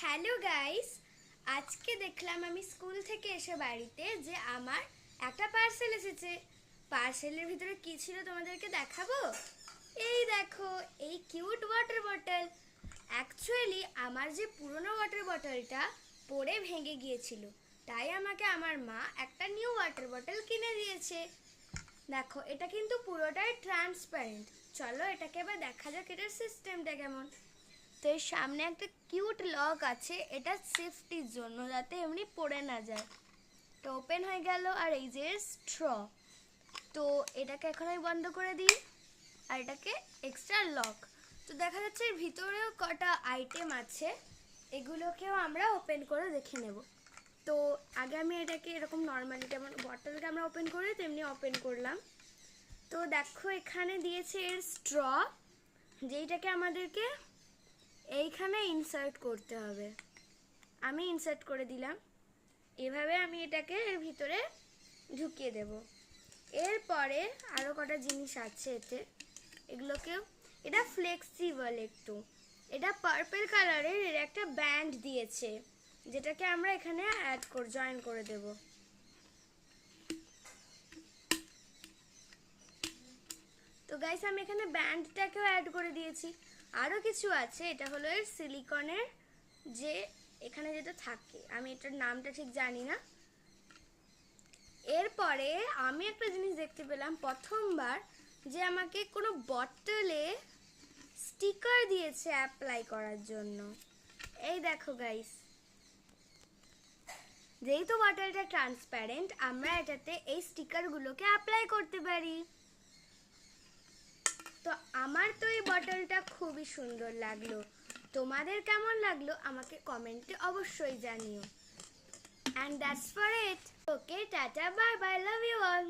Hello guys, আজকে দেখলাম আমি স্কুল থেকে এসে বাড়িতে যে আমার একটা পার্সেল এসেছে। পার্সেলের ভিতরে কি ছিল তোমাদেরকে দেখাবো। এই দেখো, এই কিউট ওয়াটার বটল। অ্যাকচুয়ালি আমার যে পুরনো ওয়াটার বটলটা পড়ে ভেঙে গিয়েছিল, তাই আমাকে আমার মা একটা নিউ ওয়াটার বটল কিনে দিয়েছে। দেখো, এটা কিন্তু পুরোটাই ট্রান্সপারেন্ট। চলো এটাকে এবার দেখা যাক এটার সিস্টেমটা কেমন। তো এর সামনে একটা কিউট লক আছে, এটা সেফটির জন্য, যাতে এমনি পড়ে না যায়। তো ওপেন হয়ে গেল। আর এই যে স্ট্র, তো এটাকে এখন আমি বন্ধ করে দিই। আর এটাকে এক্সট্রা লক। তো দেখা যাচ্ছে এর ভিতরেও কটা আইটেম আছে, এগুলোকেও আমরা ওপেন করে দেখে নেব। তো আগে আমি এটাকে এরকম নর্মালি যেমন বটলকে আমরা ওপেন করি তেমনি ওপেন করলাম। তো দেখো, এখানে দিয়েছে এর স্ট্র, যেইটাকে আমাদেরকে এইখানে ইনসার্ট করতে হবে। আমি ইনসার্ট করে দিলাম। এভাবে আমি এটাকে এর ভিতরে ঢুকিয়ে দেব। এরপরে আরও কটা জিনিস আছে এতে, এগুলোকেও, এটা ফ্লেক্সিবল একটু। এটা পার্পল কালারের, এর একটা ব্যান্ড দিয়েছে, যেটাকে আমরা এখানে জয়েন করে দেব। তো গাইস, আমি এখানে ব্যান্ডটাকেও অ্যাড করে দিয়েছি। আরও কিছু আছে, এটা হলো এর সিলিকনের, যে এখানে যেটা থাকে, আমি এটার নামটা ঠিক জানি না। এরপরে আমি একটা জিনিস দেখতে পেলাম প্রথমবার, যে আমাকে কোনো বটলে স্টিকার দিয়েছে অ্যাপ্লাই করার জন্য। এই দেখো গাইস, যেহেতু বটলটা ট্রান্সপারেন্ট, আমরা এটাতে এই স্টিকারগুলোকে অ্যাপ্লাই করতে পারি। তো আমার তো এই বটলটা খুবই সুন্দর লাগলো। তোমাদের কেমন লাগলো আমাকে কমেন্টে অবশ্যই জানিও। And that's for it. Okay, tata, bye bye, love you all.